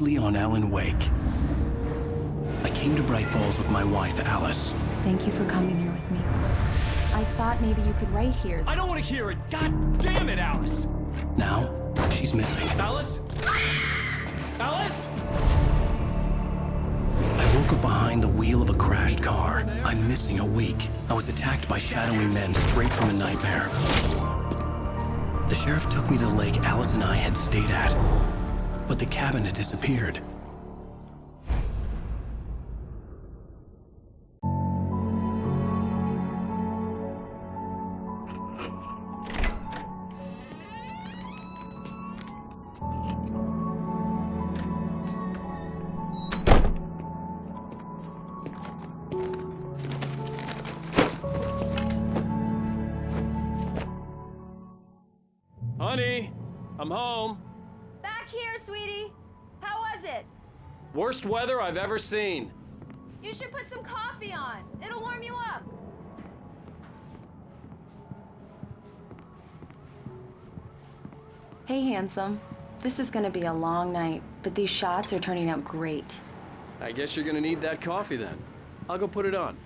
On Alan Wake. I came to Bright Falls with my wife, Alice. Thank you for coming here with me. I thought maybe you could write here. I don't want to hear it! God damn it, Alice! Now, she's missing. Alice? Alice? I woke up behind the wheel of a crashed car. I'm missing a week. I was attacked by shadowy men straight from a nightmare. The sheriff took me to the lake Alice and I had stayed at. But the cabin had disappeared. Honey, I'm home. Back here, sweetie. How was it? Worst weather I've ever seen. You should put some coffee on. It'll warm you up. Hey, handsome. This is gonna be a long night, but these shots are turning out great. I guess you're gonna need that coffee then. I'll go put it on.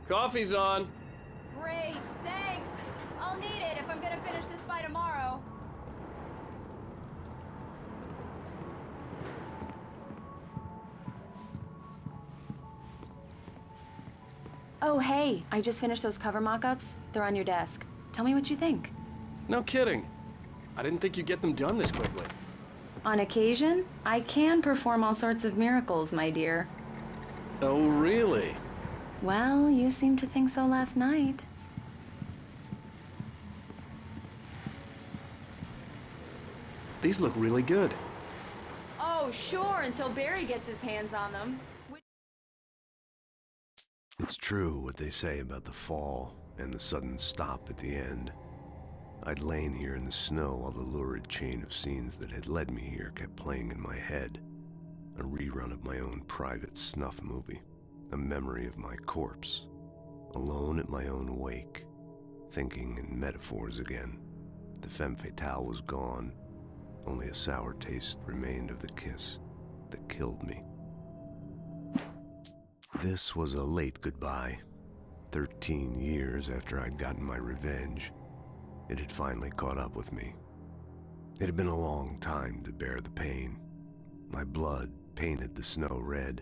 Coffee's on. Great, thanks. I'll need it if I'm gonna finish this by tomorrow. Oh, hey, I just finished those cover mock-ups. They're on your desk. Tell me what you think. No kidding. I didn't think you'd get them done this quickly. On occasion, I can perform all sorts of miracles, my dear. Oh, really? Well, you seemed to think so last night. These look really good. Oh, sure, until Barry gets his hands on them. It's true what they say about the fall and the sudden stop at the end. I'd lain here in the snow while the lurid chain of scenes that had led me here kept playing in my head. A rerun of my own private snuff movie. A memory of my corpse. Alone at my own wake. Thinking in metaphors again. The femme fatale was gone. Only a sour taste remained of the kiss that killed me. This was a late goodbye. 13 years after I'd gotten my revenge, it had finally caught up with me. It had been a long time to bear the pain. My blood painted the snow red.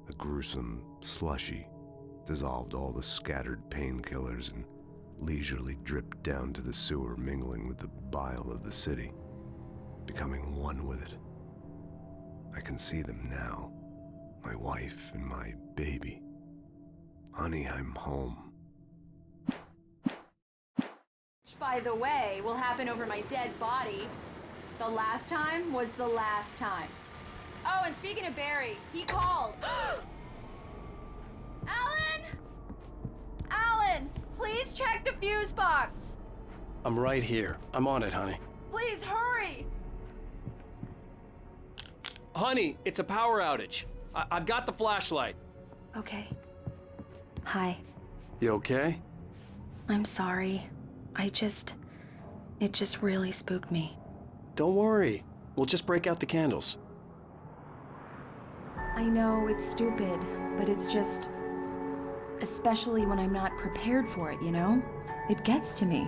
A gruesome slushy dissolved all the scattered painkillers and leisurely dripped down to the sewer, mingling with the bile of the city, becoming one with it. I can see them now. My wife and my baby. Honey, I'm home. Which, by the way, will happen over my dead body. The last time was the last time. Oh, and speaking of Barry, he called. Alan! Alan, please check the fuse box. I'm right here. I'm on it, honey. Please hurry. Honey, it's a power outage. I've got the flashlight. Okay. Hi. You okay? I'm sorry. It just really spooked me. Don't worry. We'll just break out the candles. I know it's stupid, but it's just... Especially when I'm not prepared for it, you know? It gets to me.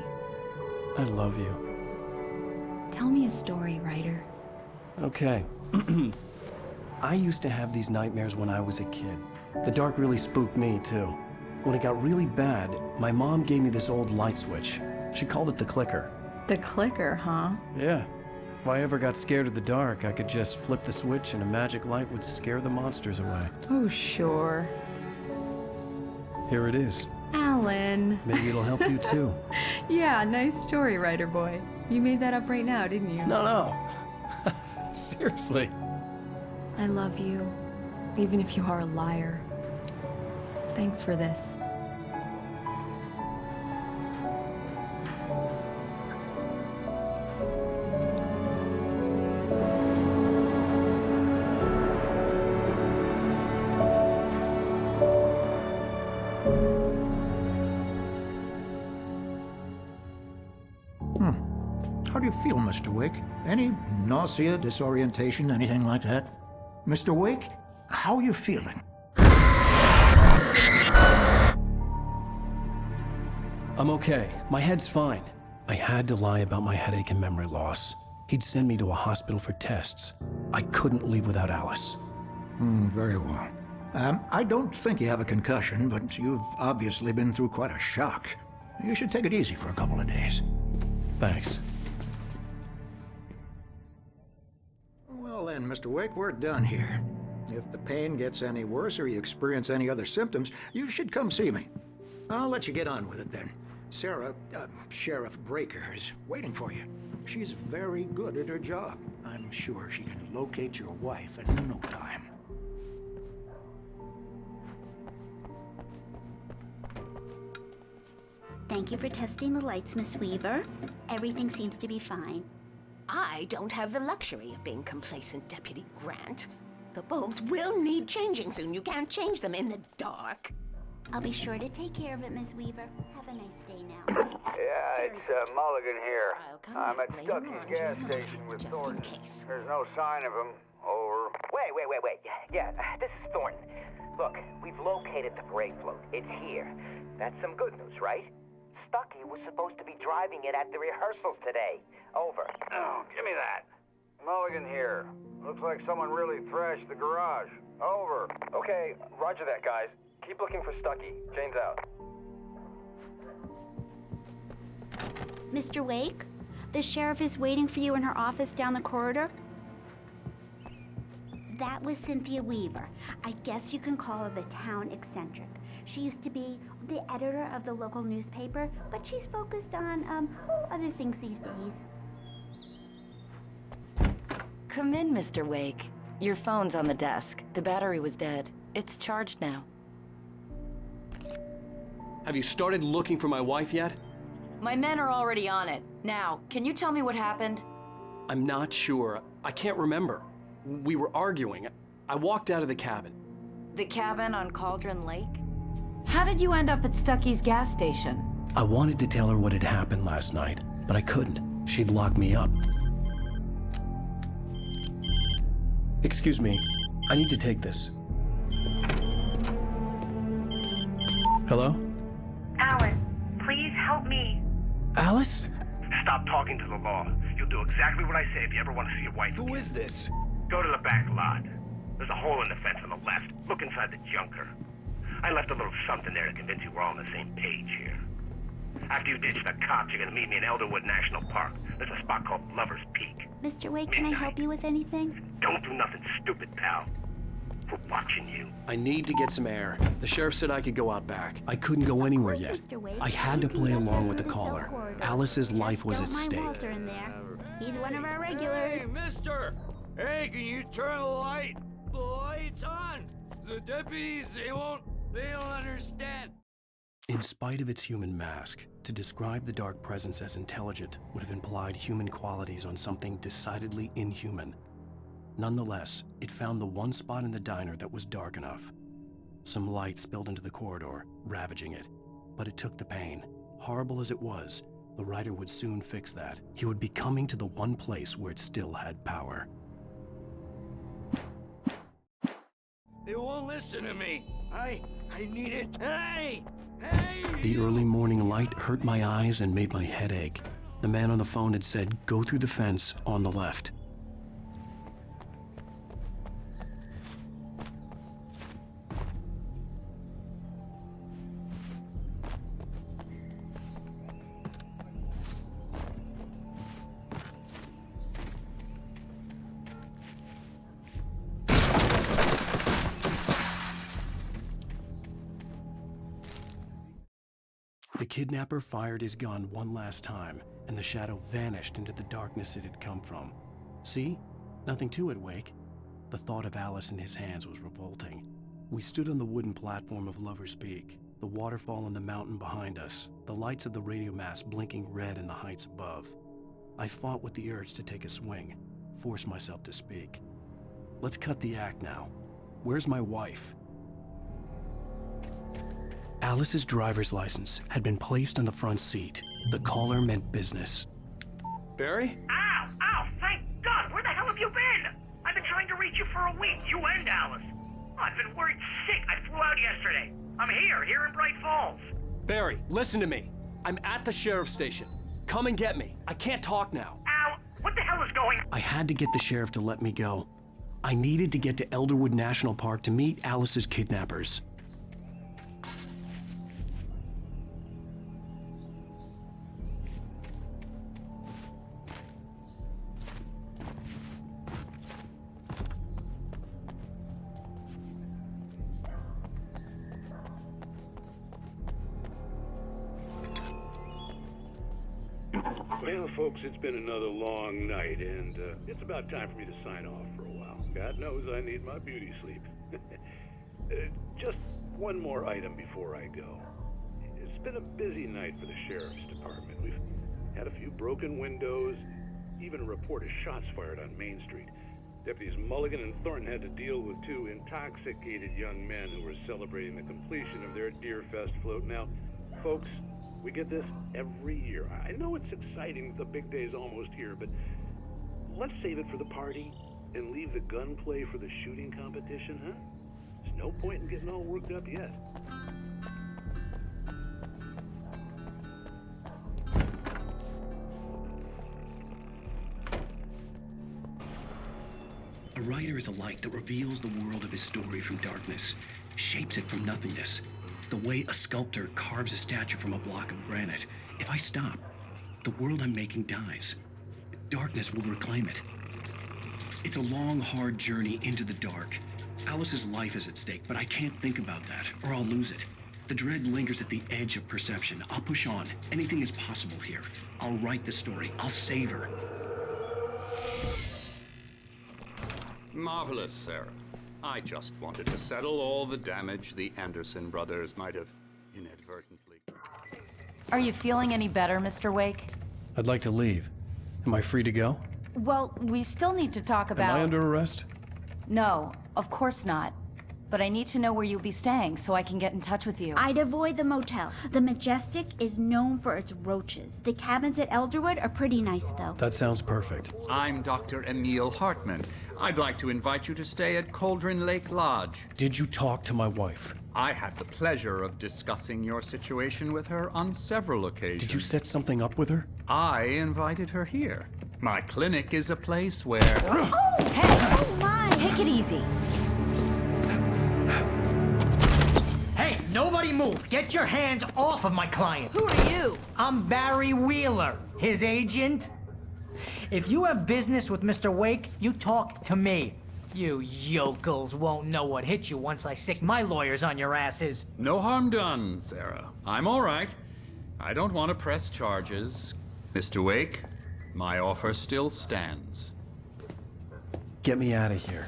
I love you. Tell me a story, writer. Okay. I used to have these nightmares when I was a kid. The dark really spooked me, too. When it got really bad, my mom gave me this old light switch. She called it the clicker. The clicker, huh? Yeah. If I ever got scared of the dark, I could just flip the switch and a magic light would scare the monsters away. Oh, sure. Here it is. Alan. Maybe it'll help you, too. Yeah, nice story, writer boy. You made that up right now, didn't you? No. Seriously. I love you, even if you are a liar. Thanks for this. How do you feel, Mr. Wake? Any nausea, disorientation, anything like that? Mr. Wake, how are you feeling? I'm okay. My head's fine. I had to lie about my headache and memory loss. He'd send me to a hospital for tests. I couldn't leave without Alice. Very well. I don't think you have a concussion, but you've obviously been through quite a shock. You should take it easy for a couple of days. Thanks. Well then, Mr. Wake, we're done here. If the pain gets any worse or you experience any other symptoms, you should come see me. I'll let you get on with it then. Sarah, Sheriff Breaker, is waiting for you. She's very good at her job. I'm sure she can locate your wife in no time. Thank you for testing the lights, Miss Weaver. Everything seems to be fine. I don't have the luxury of being complacent, Deputy Grant. The bulbs will need changing soon. You can't change them in the dark. I'll be sure to take care of it, Miss Weaver. Have a nice day now. Yeah, it's Mulligan here. I'll come I'm back at later Stucky's on, gas just station with in Thornton. case. There's no sign of him. Over. Wait. Yeah, this is Thornton. Look, we've located the parade float. It's here. That's some good news, right? Stucky was supposed to be driving it at the rehearsals today. Over. Oh, give me that. Mulligan here. Looks like someone really thrashed the garage. Over. Okay, roger that, guys. Keep looking for Stucky. Jane's out. Mr. Wake, the sheriff is waiting for you in her office down the corridor. That was Cynthia Weaver. I guess you can call her the town eccentric. She used to be the editor of the local newspaper, but she's focused on, other things these days. Come in, Mr. Wake. Your phone's on the desk. The battery was dead. It's charged now. Have you started looking for my wife yet? My men are already on it. Now, can you tell me what happened? I'm not sure. I can't remember. We were arguing. I walked out of the cabin. The cabin on Cauldron Lake? How did you end up at Stucky's gas station? I wanted to tell her what had happened last night, but I couldn't. She'd lock me up. Excuse me. I need to take this. Hello? Alan, please help me. Alice? Stop talking to the law. You'll do exactly what I say if you ever want to see your wife again. Who is this? Go to the back lot. There's a hole in the fence on the left. Look inside the junker. I left a little something there to convince you we're all on the same page here. After you ditch the cops, you're gonna meet me in Elderwood National Park. There's a spot called Lover's Peak. Mr. Wake, can I help you with anything? Don't do nothing stupid, pal. We're watching you. I need to get some air. The sheriff said I could go out back. I couldn't go anywhere Of course, yet. Mr. Wake. I had to You can play go along with the through cell caller. corridor. Alice's Just life was don't at mind stake. Walter in there. He's one of our regulars. Hey, mister! Hey, can you turn the light? The light's on! The deputies, they don't understand. In spite of its human mask, to describe the dark presence as intelligent would have implied human qualities on something decidedly inhuman. Nonetheless, it found the one spot in the diner that was dark enough. Some light spilled into the corridor, ravaging it. But it took the pain. Horrible as it was, the writer would soon fix that. He would be coming to the one place where it still had power. They won't listen to me. I need it. Hey! The early morning light hurt my eyes and made my head ache. The man on the phone had said, "Go through the fence on the left." The kidnapper fired his gun one last time, and the shadow vanished into the darkness it had come from. See? Nothing to it, Wake. The thought of Alice in his hands was revolting. We stood on the wooden platform of Lover's Peak, the waterfall and the mountain behind us, the lights of the radio mast blinking red in the heights above. I fought with the urge to take a swing, force myself to speak. Let's cut the act now. Where's my wife? Alice's driver's license had been placed on the front seat. The caller meant business. Barry? Ow! Ow! Thank God! Where the hell have you been? I've been trying to reach you for a week, you and Alice. Oh, I've been worried sick. I flew out yesterday. I'm here in Bright Falls. Barry, listen to me. I'm at the sheriff's station. Come and get me. I can't talk now. Ow! What the hell is going on? I had to get the sheriff to let me go. I needed to get to Elderwood National Park to meet Alice's kidnappers. Well, folks, it's been another long night, and it's about time for me to sign off for a while. God knows I need my beauty sleep. Just one more item before I go. It's been a busy night for the sheriff's department. We've had a few broken windows, even a report of shots fired on Main Street. Deputies Mulligan and Thornton had to deal with two intoxicated young men who were celebrating the completion of their Deer Fest float. Now, folks, we get this every year. I know it's exciting that the big day's almost here, but let's save it for the party and leave the gunplay for the shooting competition, huh? There's no point in getting all worked up yet. A writer is a light that reveals the world of his story from darkness, shapes it from nothingness. The way a sculptor carves a statue from a block of granite. If I stop, the world I'm making dies. Darkness will reclaim it. It's a long, hard journey into the dark. Alice's life is at stake, but I can't think about that, or I'll lose it. The dread lingers at the edge of perception. I'll push on. Anything is possible here. I'll write the story. I'll save her. Marvelous, Sarah. I just wanted to settle all the damage the Anderson brothers might have inadvertently... Are you feeling any better, Mr. Wake? I'd like to leave. Am I free to go? Well, we still need to talk about... Am I under arrest? No, of course not. But I need to know where you'll be staying so I can get in touch with you. I'd avoid the motel. The Majestic is known for its roaches. The cabins at Elderwood are pretty nice, though. That sounds perfect. I'm Dr. Emil Hartman. I'd like to invite you to stay at Cauldron Lake Lodge. Did you talk to my wife? I had the pleasure of discussing your situation with her on several occasions. Did you set something up with her? I invited her here. My clinic is a place where... Oh! Hey! Oh, my! Take it easy. Hey, nobody move! Get your hands off of my client! Who are you? I'm Barry Wheeler, his agent. If you have business with Mr. Wake, you talk to me. You yokels won't know what hit you once I sick my lawyers on your asses. No harm done, Sarah. I'm all right. I don't want to press charges. Mr. Wake, my offer still stands. Get me out of here.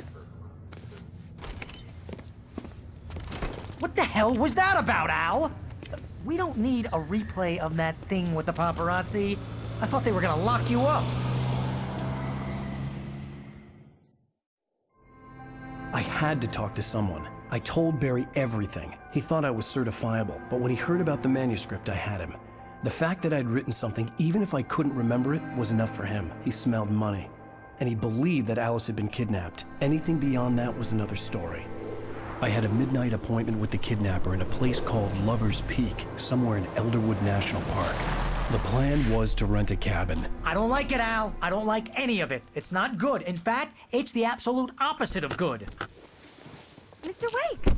What the hell was that about, Al? We don't need a replay of that thing with the paparazzi. I thought they were gonna lock you up. I had to talk to someone. I told Barry everything. He thought I was certifiable, but when he heard about the manuscript, I had him. The fact that I'd written something, even if I couldn't remember it, was enough for him. He smelled money. And he believed that Alice had been kidnapped. Anything beyond that was another story. I had a midnight appointment with the kidnapper in a place called Lover's Peak, somewhere in Elderwood National Park. The plan was to rent a cabin. I don't like it, Al. I don't like any of it. It's not good. In fact, it's the absolute opposite of good. Mr. Wake!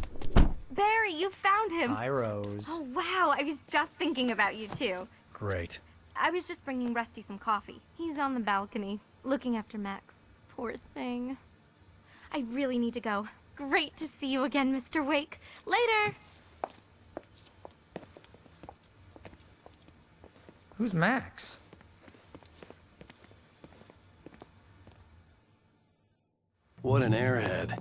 Barry, you found him! Hi, Rose. Oh, wow. I was just thinking about you, too. Great. I was just bringing Rusty some coffee. He's on the balcony, looking after Max. Poor thing. I really need to go. Great to see you again, Mr. Wake. Later! Who's Max? What an airhead.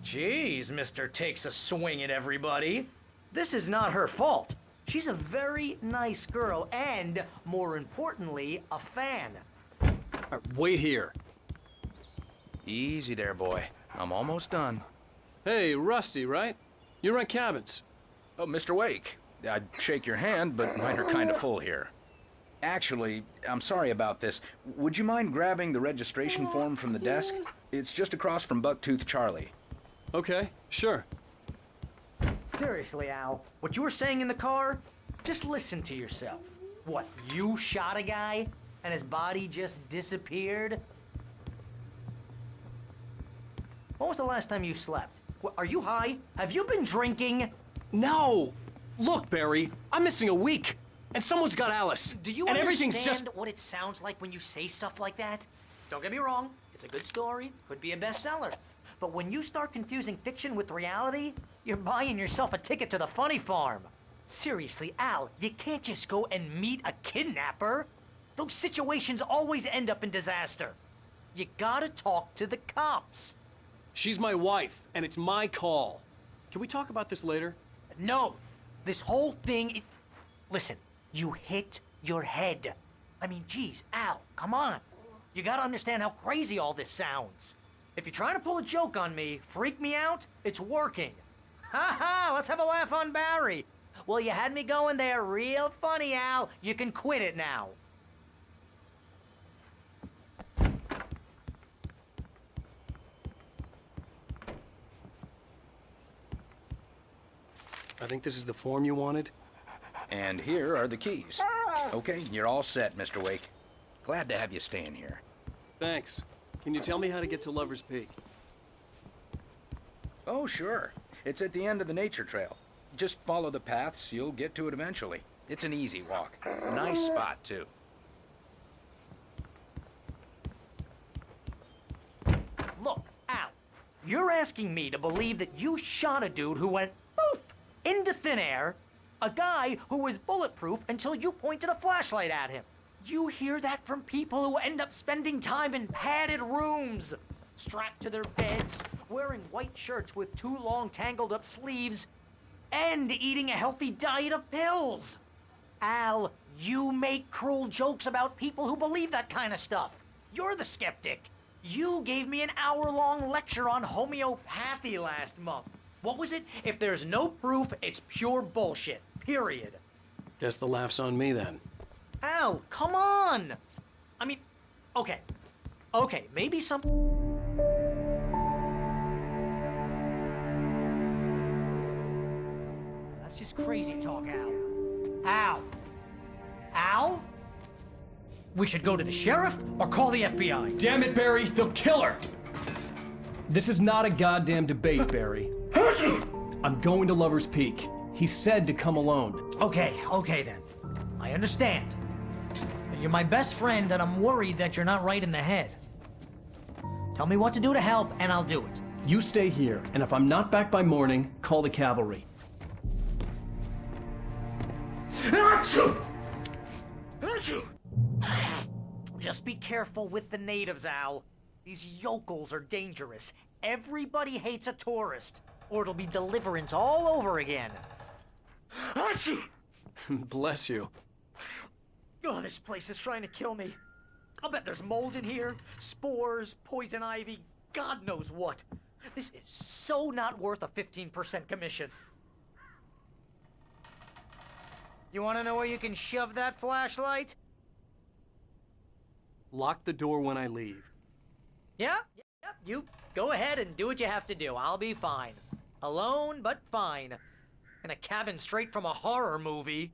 Jeez, Mr. Takes a swing at everybody. This is not her fault. She's a very nice girl and, more importantly, a fan. Wait here. Easy there, boy. I'm almost done. Hey, Rusty, right? You rent cabins. Oh, Mr. Wake. I'd shake your hand, but mine are kind of full here. Actually, I'm sorry about this. Would you mind grabbing the registration form from the desk? It's just across from Bucktooth Charlie. Okay, sure. Seriously, Al, what you were saying in the car, just listen to yourself. What, you shot a guy and his body just disappeared? When was the last time you slept? What, are you high? Have you been drinking? No! Look, Barry, I'm missing a week, and someone's got Alice. Do you and understand everything's just... what it sounds like when you say stuff like that? Don't get me wrong, it's a good story, could be a bestseller. But when you start confusing fiction with reality, you're buying yourself a ticket to the funny farm. Seriously, Al, you can't just go and meet a kidnapper. Those situations always end up in disaster. You gotta talk to the cops. She's my wife, and it's my call. Can we talk about this later? No, this whole thing... Listen, you hit your head. I mean, geez, Al, come on. You gotta understand how crazy all this sounds. If you're trying to pull a joke on me, freak me out, it's working. Ha ha, let's have a laugh on Barry. Well, you had me going there real funny, Al. You can quit it now. I think this is the form you wanted. And here are the keys. Okay, you're all set, Mr. Wake. Glad to have you staying here. Thanks. Can you tell me how to get to Lover's Peak? Oh, sure. It's at the end of the nature trail. Just follow the paths, you'll get to it eventually. It's an easy walk. Nice spot, too. Look, Al, you're asking me to believe that you shot a dude who went poof into thin air, a guy who was bulletproof until you pointed a flashlight at him. You hear that from people who end up spending time in padded rooms, strapped to their beds, wearing white shirts with too long tangled up sleeves, and eating a healthy diet of pills. Al, you make cruel jokes about people who believe that kind of stuff. You're the skeptic. You gave me an hour-long lecture on homeopathy last month. What was it? If there's no proof, it's pure bullshit. Period. Guess the laugh's on me then. Al, come on! I mean, okay, maybe some... That's just crazy talk, Al. Al? Al? We should go to the sheriff or call the FBI. Damn it, Barry, they'll kill her! This is not a goddamn debate, Barry. I'm going to Lover's Peak. He said to come alone. Okay then. I understand. You're my best friend, and I'm worried that you're not right in the head. Tell me what to do to help, and I'll do it. You stay here, and if I'm not back by morning, call the cavalry. Just be careful with the natives, Al. These yokels are dangerous. Everybody hates a tourist, or it'll be Deliverance all over again. Bless you. Oh, this place is trying to kill me. I'll bet there's mold in here, spores, poison ivy, God knows what. This is so not worth a 15% commission. You want to know where you can shove that flashlight? Lock the door when I leave. Yeah, you go ahead and do what you have to do. I'll be fine. Alone, but fine. In a cabin straight from a horror movie.